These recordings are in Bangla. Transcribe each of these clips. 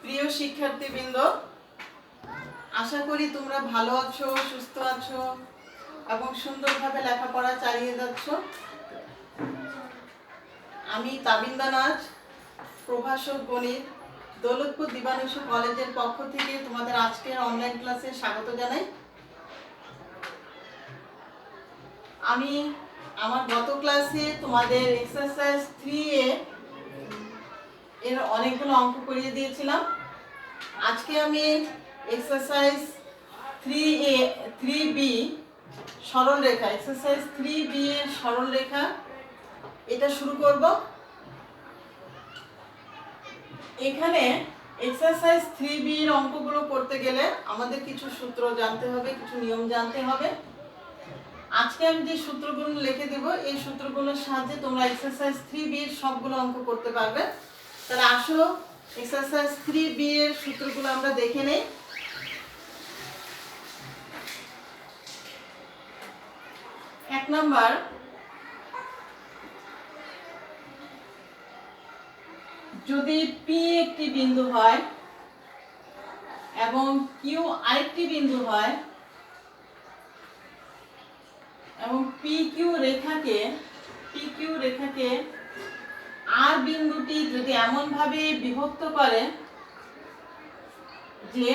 প্রিয় শিক্ষার্থীবৃন্দ, আশা করি তোমরা ভালো আছো, সুস্থ আছো এবং সুন্দরভাবে লেখাপড়া চালিয়ে যাচ্ছ। আমি তাবিন্দা নাজ, প্রভাষক গণিত, দৌলতপুর দিবানন্দ কলেজের পক্ষ থেকে তোমাদের আজকের অনলাইন ক্লাসে স্বাগত জানাই। আমি আমার গত ক্লাসে তোমাদের এক্সারসাইজ 3A এর অনেকগুলো অঙ্ক করিয়ে দিয়েছিলাম। আজকে আমি এক্সারসাইজ 3B সরল রেখা, এক্সারসাইজ 3B এর সরল রেখা এটা শুরু করব। এখানে এক্সারসাইজ 3B এর অঙ্কগুলো করতে গেলে আমাদের কিছু সূত্র জানতে হবে, কিছু নিয়ম জানতে হবে। আজকে আমি যে সূত্রগুলো লিখে দেব, এই সূত্রগুলোর সাহায্যে তোমরা এক্সারসাইজ 3B এর সবগুলো অঙ্ক করতে পারবে। তাহলে আসো এক্সারসাইজ 3B এর সূত্রগুলো আমরা দেখে নেই। এক নাম্বার, যদি P একটি বিন্দু হয় এবং Q আরেকটি বিন্দু হয় এবং PQ রেখাকে R বিন্দুটি যদি এমন ভাবে বিভক্ত করে যে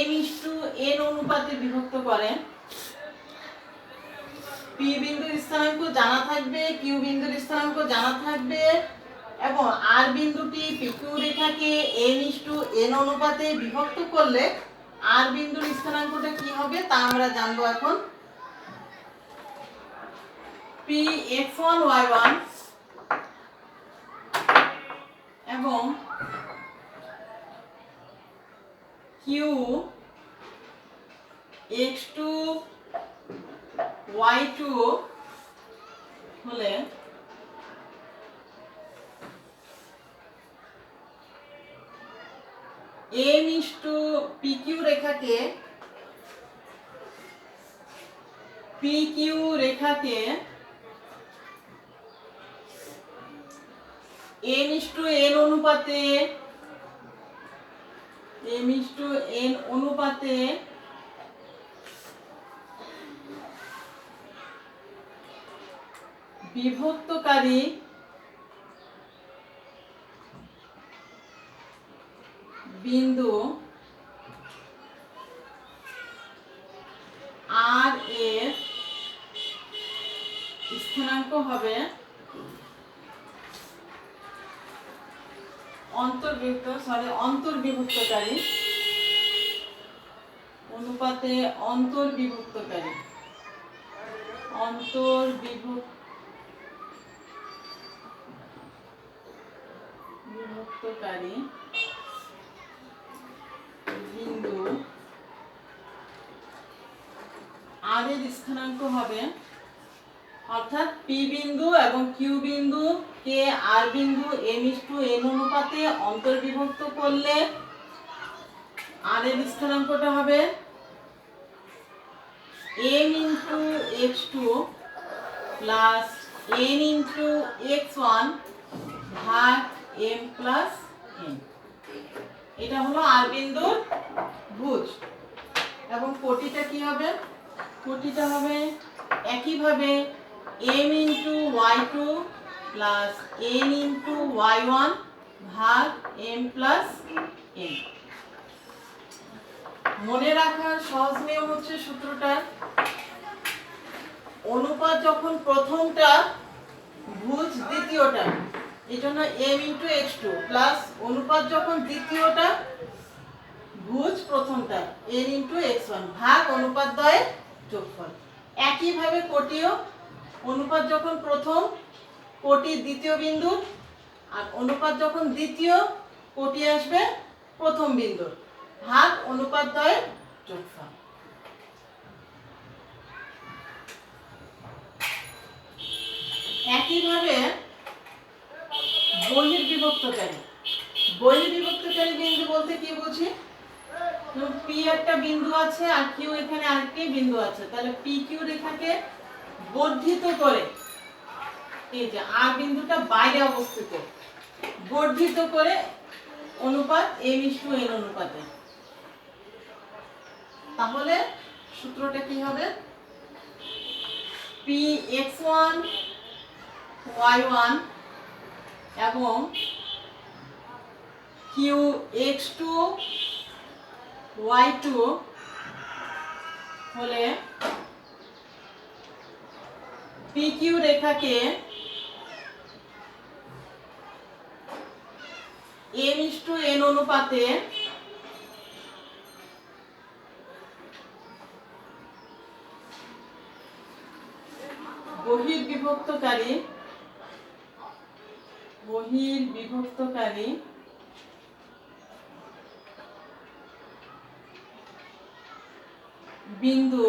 m/n অনুপাতে বিভক্ত করে, P বিন্দুর স্থানাঙ্ক জানা থাকবে, Q বিন্দুর স্থানাঙ্ক জানা থাকবে এবং R বিন্দুটি PQ রেখাকে m/n অনুপাতে বিভক্ত করলে R বিন্দুর স্থানাঙ্কটা কি হবে তা আমরা জানবো এখন। Px1 y1 এবং Qx2 y2 হলে m/PQ রেখাকে m/n অনুপাতে বিভক্তকারী বিন্দু R এর স্থানাঙ্ক হবে অন্তর্বিভক্তকারী অনুপাতে অন্তর্বিভক্তকারী বিন্দু R এর স্থানাঙ্ক হবে, অর্থাৎ P বিন্দু এবং Q বিন্দু কে R বিন্দু m/n অনুপাতে অন্তর্বিভক্ত করলে R এর স্থানাঙ্কটা হবে m/x2 প্লাস n/x1 ভাগ m প্লাস n। এটা হলো R বিন্দুর ভুজ। এবং কোটিটা কি হবে? কোটিটা হবে একইভাবে m/y2 প্লাস n/y1 ভাগ m প্লাস n। মনে রাখার সহজ নিয়ম হচ্ছে সূত্রটা, অনুপাত যখন প্রথমটা ভুজ দ্বিতীয়টা, এজন্য m/x2 প্লাস অনুপাত যখন দ্বিতীয়টা ভুজ প্রথমটা n/x1 ভাগ অনুপাত দ্বয়ের যোগফল। একইভাবে কোটিও, অনুপাত যখন প্রথম কোটি দ্বিতীয় বিন্দু আর অনুপাত যখন দ্বিতীয় কোটি আসবে প্রথম বিন্দুর ভাগ অনুপাত দ্বয়ের যোগফল। একইভাবে বহির্বিভক্তকারী বিন্দু বলতে কি বুঝি? P একটা বিন্দু আছে আর Q এখানে আরেকটি বিন্দু আছে, তাহলে PQ রেখাকে বর্ধিত করে, এই যে R বিন্দুটা বাইরে অবস্থিত, বর্ধিত করে অনুপাত m/n অনুপাতে। তাহলে সূত্রটা কি হবে? Px1 y1 এবং Qx2 y2 হলে PQ রেখাকে m/n অনুপাতে বহির্বিভক্তকারী বিন্দু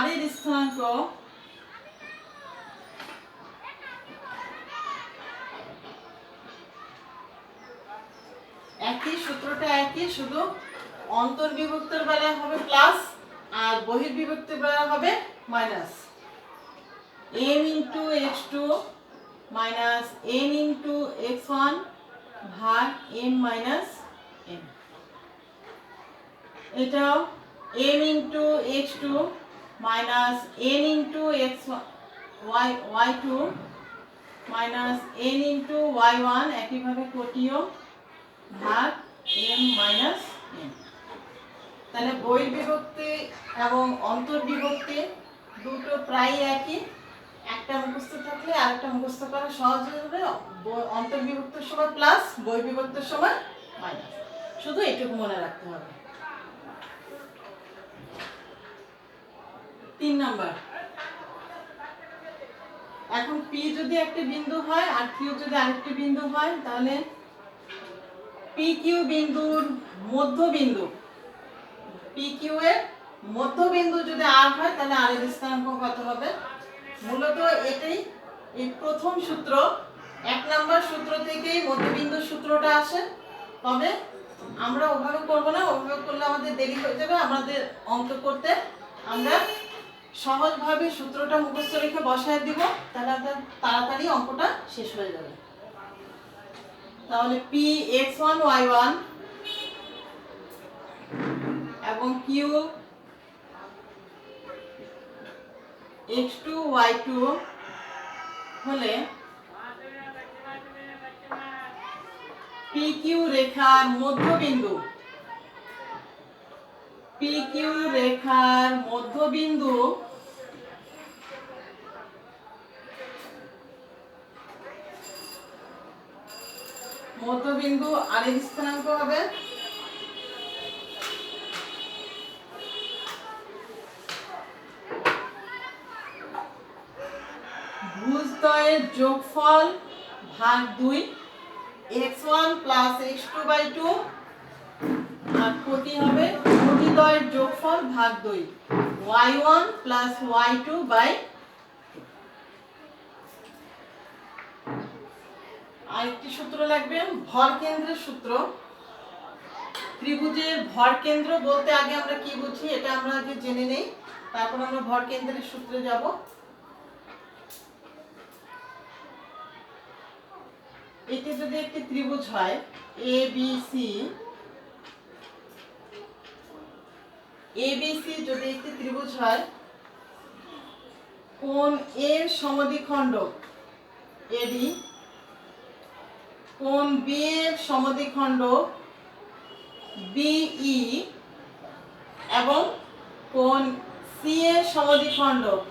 r এর স্থানাঙ্ক একই, সূত্রটা একই, শুধু অন্তর্বিভক্তের বেলায় হবে প্লাস আর বহির্বিভক্তের বেলায় হবে মাইনাস। m/x2 মাইনাস n/x1 ভাগ m মাইনাস n। এটাও m/x2 minus n/y2 minus n/y1 একইভাবে কোটিও ভাগ m মাইনাস n। তাহলে বহির্বিভক্তি এবং অন্তর্বিভক্তি দুটো প্রায় একই, একটা মুখস্থ থাকলে আরেকটা মুখস্থ করা সহজ হয়ে যাবে। অন্তর্বিভক্তের সময় প্লাস, বহির্বিভক্তের সময় মাইনাস, শুধু এটুকু মনে রাখতে হবে। 3 নাম্বার, এখন P যদি একটা বিন্দু হয় আর Q যদি আরেকটি বিন্দু হয়, তাহলে PQ বিন্দুর মধ্যবিন্দু, PQ এর মধ্যবিন্দু যদি R হয়, তাহলে R এর স্থানাঙ্ক কত হবে? মূলত এটাই এই প্রথম সূত্র, 1 নাম্বার সূত্র থেকেই মধ্যবিন্দুর সূত্রটা আসে। তবে আমরা ওভাবে করব না, ওভাবে করলে আমাদের দেরি হয়ে যাবে। আমাদের অঙ্ক করতে আমরা সহজভাবে সূত্রটা মুখস্থ রেখে বসায় দিব, তাহলে তাড়াতাড়ি অঙ্কটা শেষ হয়ে যাবে। তাহলে Px1 y1 এবং Qx2 y2 হলে PQ রেখার মধ্যবিন্দু, মধ্যবিন্দু আর এর স্থানাঙ্ক হবে ভুজদ্বয়ের যোগফল ভাগ 2, x1 প্লাস x2/2 আর কোটি হবে কোটিদ্বয়ের যোগফল ভাগ 2, y1 প্লাস y2/2। আরেকটি সূত্র লাগবে, ভর কেন্দ্রের সূত্র। ত্রিভুজের ভর কেন্দ্র বলতে আগে আমরা কি বুঝি এটা আমরা আগে জেনে নেই, তারপর আমরা ভর কেন্দ্রের সূত্রে যাব। এটি যদি একটি ত্রিভুজ হয় ABC, যদি একটি ত্রিভুজ হয়, কোণ A এর সমদ্বিখণ্ডক AD, কোণ B এর সমদ্বিখণ্ডক BE এবং কোণ C এর সমদ্বিখণ্ডক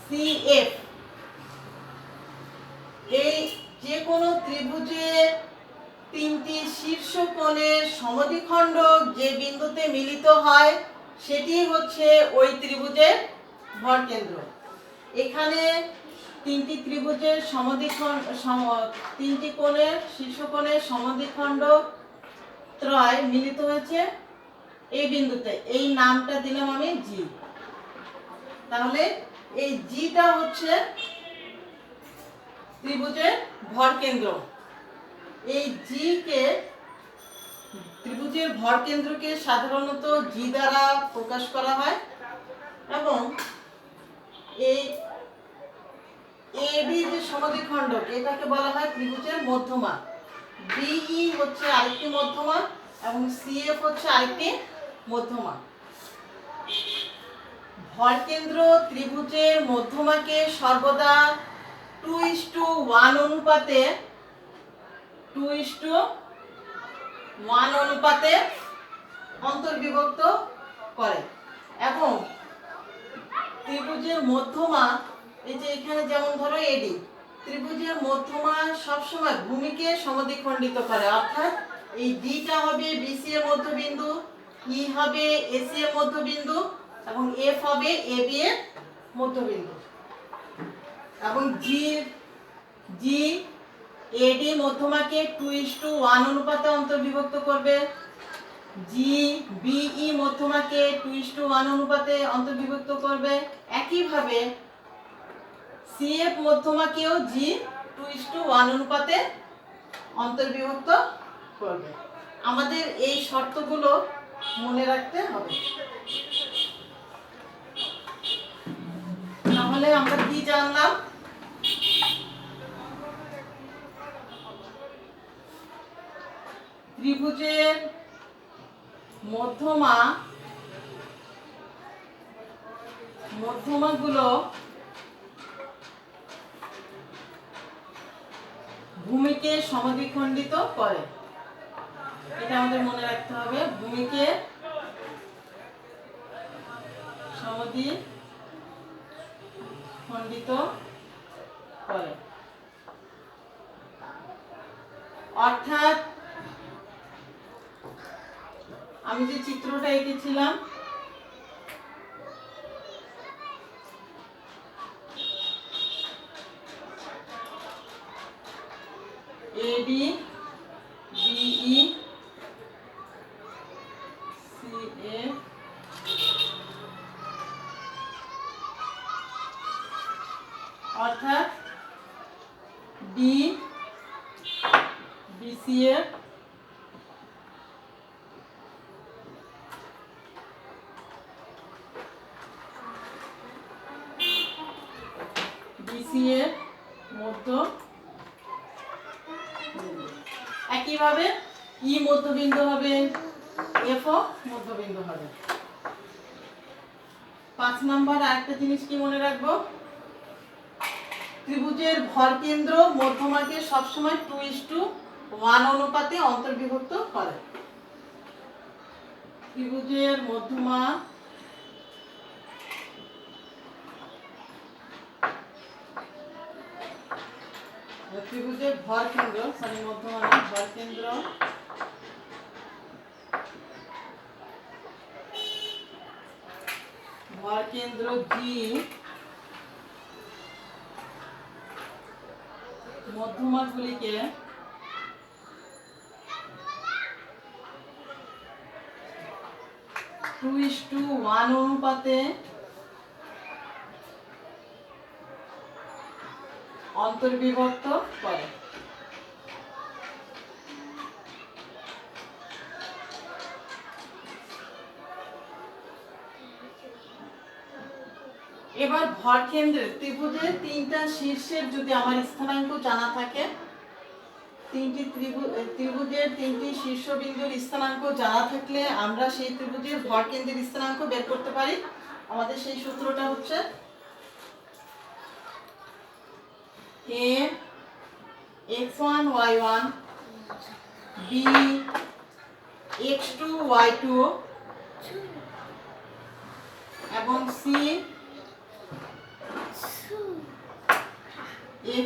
CF, এই যে কোনো ত্রিভুজের 3টি শীর্ষ কোণের সমদ্বিখণ্ডক যে বিন্দুতে মিলিত হয় সেটি হচ্ছে ওই ত্রিভুজের ভরকেন্দ্র। এখানে 3টি ত্রিভুজের তিনটি কোণের শীর্ষ কোণের সমদ্বিখণ্ডক ত্রয় মিলিত হয়েছে এই বিন্দুতে, এই নামটা দিলাম আমি G। তাহলে এই Gটা হচ্ছে ত্রিভুজের ভরকেন্দ্র। এই G কে, ত্রিভুজের ভরকেন্দ্রকে সাধারণত G দ্বারা প্রকাশ করা হয় এবং এই এবি যে সমদ্বিখণ্ডক এটাকে বলা হয় ত্রিভুজের মধ্যমা। বিই হচ্ছে আরেকটি মধ্যমা এবং সিএফ হচ্ছে আরেকটি মধ্যমা। ভরকেন্দ্র ত্রিভুজের মধ্যমাকে সর্বদা 2:1 অনুপাতে 2:1 অনুপাতে অন্তর্বিভক্ত করে এবং ত্রিভুজের মধ্যমা এই যে এখানে যেমন ধরো এডি, ত্রিভুজের মধ্যমা সবসময় ভূমিকে সমদ্বিখণ্ডিত করে, অর্থাৎ এই ডিটা হবে বিসি এর মধ্যবিন্দু, ই হবে এসি এর মধ্যবিন্দু এবং এফ হবে এবি এর মধ্যবিন্দু এবং জি এডি মধ্যমাকে 2:1 অনুপাতে অন্তর্বিভক্ত করবে, জি বিই মধ্যমাকে 2:1 অনুপাতে অন্তর্বিভক্ত করবে। একইভাবে সিএফ মধ্যমাকেও জি 2:1 অনুপাতে অন্তর্বিভক্ত করবে। আমাদের এই শর্তগুলো মনে রাখতে হবে। তাহলে আমরা কি জানলাম? ত্রিভুজের মধ্যমাগুলো ভূমিকে সমদ্বিখণ্ডিত করে, এটা আমাদের মনে রাখতে হবে। ভূমিকে সমদ্বিখণ্ডিত করে, অর্থাৎ আমি যে চিত্রটা এঁকেছিলাম এডি বিই সিএ অর্থাৎ ডি বিসি এর মধ্য, একইভাবে ই মধ্যবিন্দু হবে, এফ ও মধ্যবিন্দু হবে। 5 নম্বর আরেকটা জিনিস কি মনে রাখবো, ত্রিভুজের ভরকেন্দ্র মধ্যমাকে সবসময় 2:1 অনুপাতে অন্তর্বিভক্ত করে। ত্রিভুজের মধ্যমা ত্রিভুজের ভরকেন্দ্র মধ্যমা না, ভরকেন্দ্র জি মধ্যমাগুলিকে টু ইস টু ওয়ান অনুপাতে অন্তর্বিভক্ত করে। এবার ভরকেন্দ্রের ত্রিভুজের তিনটা শীর্ষের যদি আমার স্থানাঙ্ক জানা থাকে, ত্রিভুজের তিনটি শীর্ষবিন্দুর স্থানাঙ্ক জানা থাকলে আমরা সেই ত্রিভুজের ভরকেন্দ্রের স্থানাঙ্ক বের করতে পারি। আমাদের সেই সূত্রটা হচ্ছে a x1 y1 b x2 y2 এবং c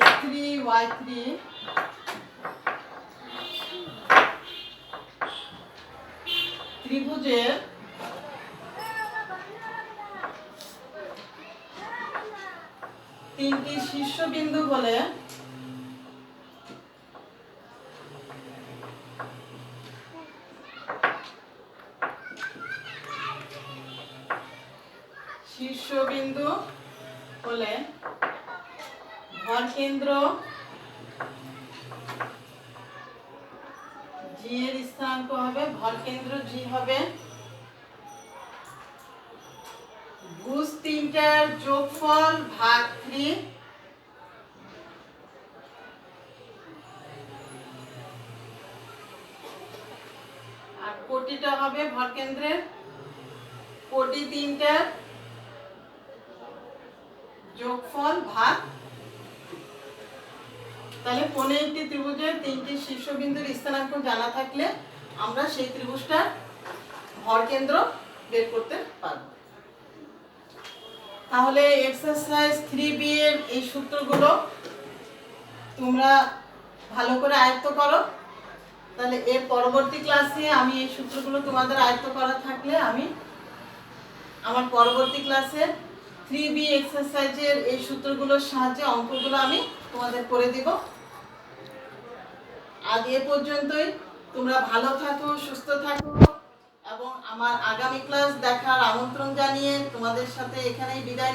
x3 y3 ত্রিভুজের তিনটি শীর্ষবিন্দু বলে ভরকেন্দ্র জি এর স্থানাঙ্ক হবে, ভরকেন্দ্র জি হবে ভুজ তিনটার যোগফল ভাগ 3 কোটিটা হবে ভরকেন্দ্রের, কোটি তিনটার যোগফল ভাগ। তাহলে কোণে একটি ত্রিভুজের তিনটি শীর্ষবিন্দুর স্থানাঙ্ক জানা থাকলে আমরা সেই ত্রিভুজটার ভরকেন্দ্র বের করতে পারব। তাহলে এক্সারসাইজ 3B এর এই সূত্রগুলো তোমরা ভালো করে আয়ত্ত করো। তাহলে এর পরবর্তী ক্লাসে আমি এই সূত্রগুলো তোমাদের আয়ত্ত করা থাকলে আমি আমার পরবর্তী ক্লাসে 3B এক্সারসাইজের এই সূত্রগুলোর সাহায্যে অঙ্কগুলো আমি তোমাদের করে দিব। আজ এ পর্যন্তই। তোমরা ভালো থাকো, সুস্থ থাকো এবং আমার আগামী ক্লাস দেখার আমন্ত্রণ জানিয়ে তোমাদের সাথে এখানেই বিদায়।